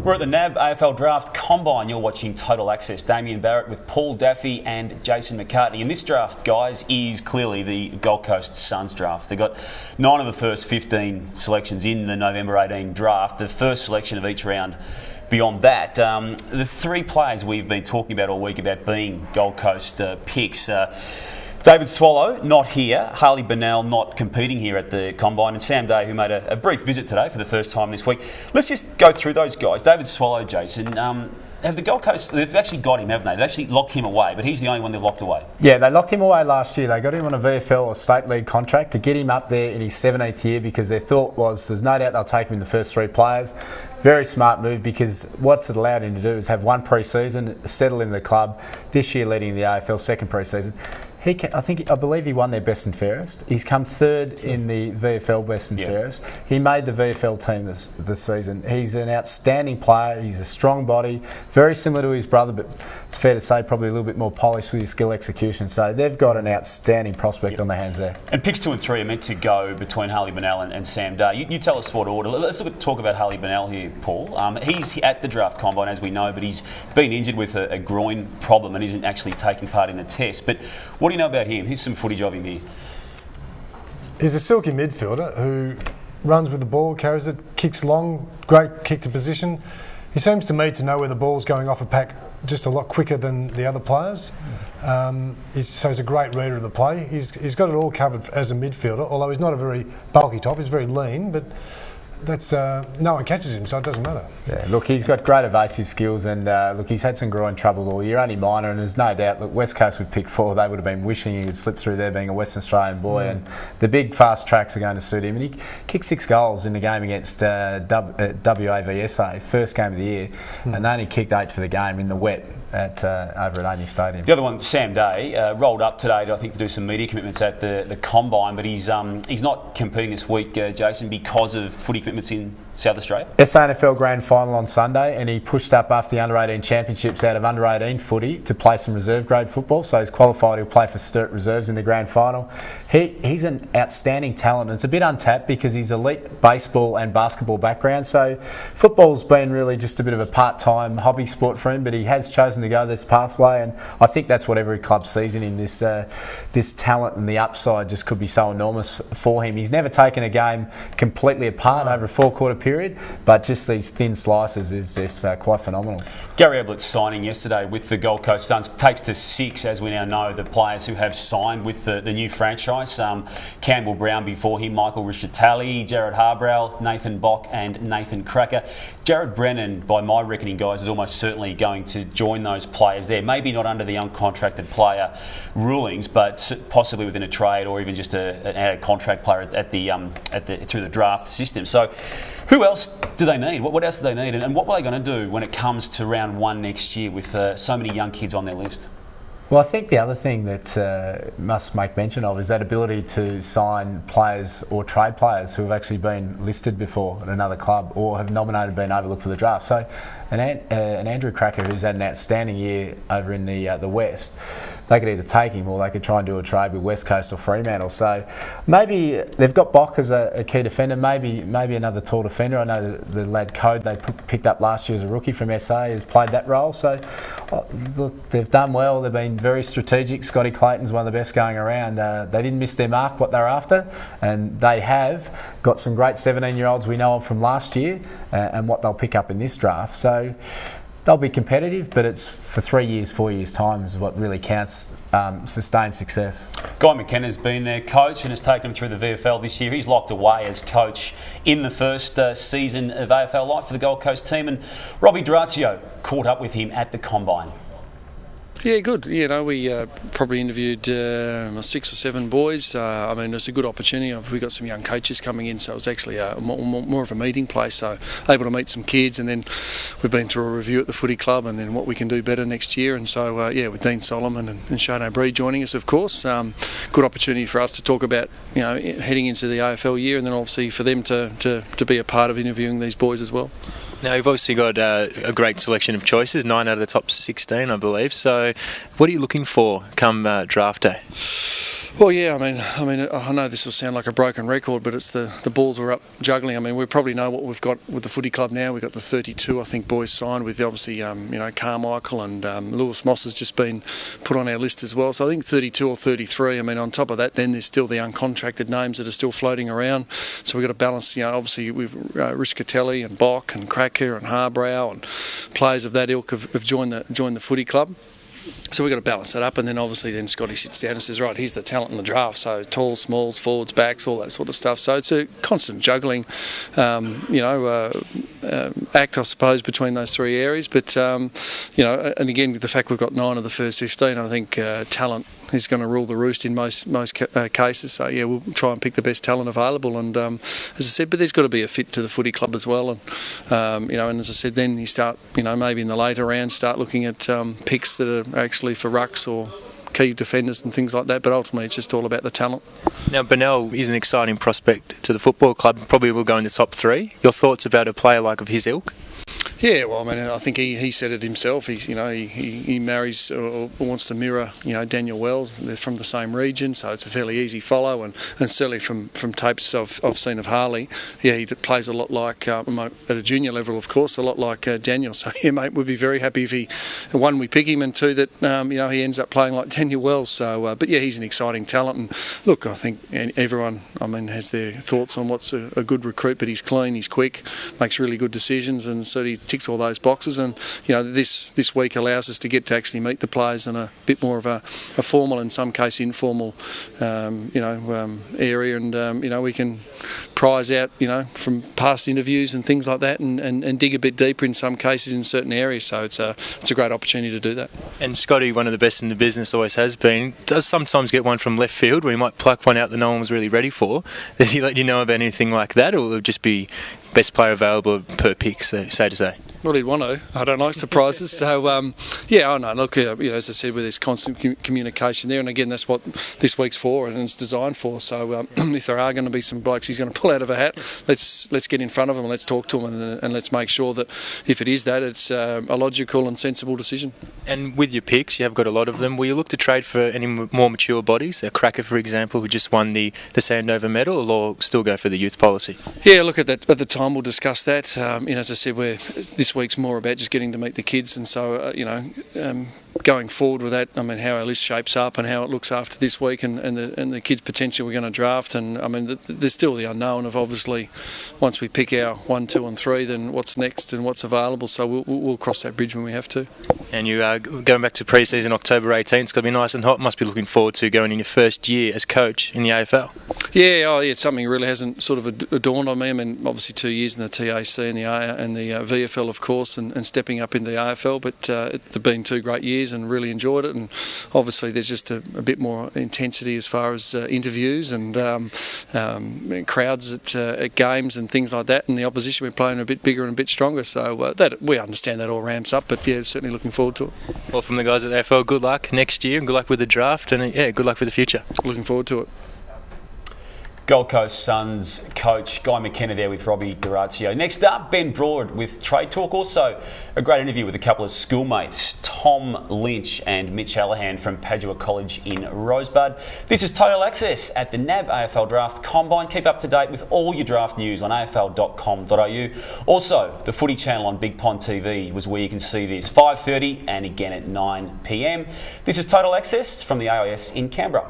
We're at the NAB AFL Draft Combine. You're watching Total Access. Damien Barrett with Paul Daffy and Jason McCartney. And this draft, guys, is clearly the Gold Coast Suns draft. They've got 9 of the first 15 selections in the November 18 draft. The first selection of each round beyond that. The 3 players we've been talking about all week about being Gold Coast picks. David Swallow, not here. Harley Bennell, not competing here at the Combine. And Sam Day, who made a brief visit today for the first time this week. Let's just go through those guys. David Swallow, Jason, have the Gold Coast, they've actually got him, haven't they? They've actually locked him away, but he's the only one they've locked away. Yeah, they locked him away last year. They got him on a VFL or State League contract to get him up there in his 17th year, because their thought was there's no doubt they'll take him in the first 3 players. Very smart move, because what's it allowed him to do is have 1 pre-season, settle in the club. This year leading the AFL second pre-season. I believe he won their best and fairest. He's come 3rd in the VFL best and fairest. He made the VFL team this season. He's an outstanding player. He's a strong body, very similar to his brother, but it's fair to say probably a little bit more polished with his skill execution. So they've got an outstanding prospect on their hands there. And picks 2 and 3 are meant to go between Harley Bennell and Sam Day. You tell us what order. Let's talk about Harley Bennell here, Paul. He's at the draft combine, as we know, but he's been injured with a groin problem and isn't actually taking part in the test. But what do you know about him? Here's some footage of him here. He's a silky midfielder who runs with the ball, carries it, kicks long, great kick to position. He seems to me to know where the ball's going off a pack just a lot quicker than the other players. So he's a great reader of the play. He's got it all covered as a midfielder, although he's not a very bulky top. He's very lean, but that's no one catches him, so it doesn't matter. Yeah, look, he's got great evasive skills, and look, he's had some groin trouble all year, only minor, and there's no doubt. Look, West Coast would pick 4. They would have been wishing he would slip through there, being a Western Australian boy, and the big fast tracks are going to suit him. And he kicked 6 goals in the game against WAVSA, first game of the year, and they only kicked 8 for the game in the wet over at Amy Stadium. The other one, Sam Day, rolled up today, I think, to do some media commitments at the Combine, but he's not competing this week, Jason, because of footy commitments in South Australia. SANFL Grand Final on Sunday, and he pushed up after the Under-18 Championships out of Under-18 footy to play some reserve grade football, so he's qualified. He'll play for Sturt Reserves in the Grand Final. He's an outstanding talent, and it's a bit untapped because he's elite baseball and basketball background, so football's been really just a bit of a part-time hobby sport for him, but he has chosen to go this pathway, and I think that's what every club sees in him. This talent and the upside just could be so enormous for him. He's never taken a game completely apart over a 4-quarter period, but just these thin slices is just quite phenomenal. Gary Ablett's signing yesterday with the Gold Coast Suns takes to 6, as we now know, the players who have signed with the new franchise. Campbell Brown before him, Michael Rischitelli, Jared Harbrow, Nathan Bock and Nathan Cracker. Jared Brennan, by my reckoning, guys, is almost certainly going to join those players there. Maybe not under the uncontracted player rulings, but possibly within a trade or even just a contract player through the draft system. So who else do they need? What else do they need? And what are they going to do when it comes to round 1 next year with so many young kids on their list? Well, I think the other thing that must make mention of is that ability to sign players or trade players who have actually been listed before at another club or have nominated, been overlooked for the draft. So an Andrew Cracker, who's had an outstanding year over in the West, they could either take him or they could try and do a trade with West Coast or Fremantle. So maybe they've got Bock as a key defender, maybe another tall defender. I know the lad Code they picked up last year as a rookie from SA has played that role. So look, they've done well. They've been very strategic. Scotty Clayton's one of the best going around. They didn't miss their mark, what they're after, and they have got some great 17-year-olds we know of from last year and what they'll pick up in this draft. So they'll be competitive, but it's for 3 years, 4 years' time is what really counts. Sustained success. Guy McKenna's been their coach and has taken them through the VFL this year. He's locked away as coach in the first season of AFL life for the Gold Coast team, and Robbie Durazio caught up with him at the Combine. Yeah, good. You know, we probably interviewed 6 or 7 boys. I mean, it's a good opportunity. We've got some young coaches coming in, so it's actually more of a meeting place. So able to meet some kids, and then we've been through a review at the footy club, and then what we can do better next year. And so, yeah, with Dean Solomon and Shane O'Brien joining us, of course, good opportunity for us to talk about, you know, heading into the AFL year, and then obviously for them to be a part of interviewing these boys as well. Now, you've obviously got a great selection of choices, 9 out of the top 16, I believe. So what are you looking for come draft day? Well, yeah, I mean, I know this will sound like a broken record, but it's the balls were up juggling. I mean, we probably know what we've got with the footy club now. We've got the 32, I think, boys signed with obviously, Carmichael and Lewis Moss has just been put on our list as well. So I think 32 or 33. I mean, on top of that, then there's still the uncontracted names that are still floating around. So we've got to balance, obviously with Riscatelli and Bock and Cracker and Harbrow and players of that ilk have joined the footy club. So we've got to balance that up, and then obviously then Scotty sits down and says, right, here's the talent in the draft, so tall, smalls, forwards, backs, all that sort of stuff. So it's a constant juggling, act, I suppose, between those three areas. But, and again, with the fact we've got 9 of the first 15, I think talent is going to rule the roost in most cases. So, yeah, we'll try and pick the best talent available. And, as I said, but there's got to be a fit to the footy club as well. And, and as I said, then you start, maybe in the later rounds, start looking at picks that are actually for rucks or key defenders and things like that, but ultimately it's just all about the talent. Now, Burnell is an exciting prospect to the football club, probably will go in the top 3. Your thoughts about a player like of his ilk? Yeah, well, I mean, I think he said it himself. He marries or wants to mirror, Daniel Wells. They're from the same region, so it's a fairly easy follow. And certainly from tapes I've seen of Harley, yeah, he plays a lot like at a junior level, of course, a lot like Daniel. So yeah, mate, we'd be very happy if he, one, we pick him, and two, that he ends up playing like Daniel Wells. So, but yeah, he's an exciting talent. And look, I think everyone, has their thoughts on what's a good recruit. But he's clean, he's quick, makes really good decisions, and so he ticks all those boxes. And this week allows us to get to actually meet the players in a bit more of a formal, in some case informal area, and we can prize out from past interviews and things like that, and dig a bit deeper in some cases in certain areas. So it's a great opportunity to do that. And Scotty, one of the best in the business, always has been, does sometimes get one from left field where he might pluck one out that no one was really ready for. Does he let you know about anything like that, or will it just be best player available per pick, so to say? Well, he'd want to. I don't like surprises. So, I know. Look, as I said, with this constant communication there, and again, that's what this week's for and it's designed for. So, if there are going to be some blokes he's going to pull out of a hat, let's get in front of him and let's talk to him, and let's make sure that if it is that, it's a logical and sensible decision. And with your picks, you have got a lot of them. Will you look to trade for any more mature bodies? A Cracker, for example, who just won the Sandover medal, or still go for the youth policy? Yeah, look, at the time we'll discuss that. As I said, this week's more about just getting to meet the kids, and so going forward with that, how our list shapes up and how it looks after this week, and the kids' potential we're going to draft, and there's still the unknown of, obviously, once we pick our 1, 2 and 3, then what's next and what's available. So we'll cross that bridge when we have to. And you are going back to pre-season October 18. It's going to be nice and hot. Must be looking forward to going in your first year as coach in the AFL. Yeah, it's something really hasn't sort of dawned on me. Obviously 2 years in the TAC and the VFL, of course, and stepping up into the AFL. But it's been 2 great years and really enjoyed it. And obviously there's just a bit more intensity as far as interviews and crowds at games and things like that. And the opposition, we're playing a bit bigger and a bit stronger. So that we understand that all ramps up. But yeah, certainly looking forward to it. Well, from the guys at the AFL, good luck next year and good luck with the draft, and good luck for the future. Looking forward to it. Gold Coast Suns coach Guy McKenna there with Robbie D'Orazio. Next up, Ben Broad with Trade Talk. Also, a great interview with a couple of schoolmates, Tom Lynch and Mitch Hallahan from Padua College in Rosebud. This is Total Access at the NAB AFL Draft Combine. Keep up to date with all your draft news on afl.com.au. Also, the Footy Channel on Big Pond TV was where you can see this, 5:30 and again at 9 p.m. This is Total Access from the AIS in Canberra.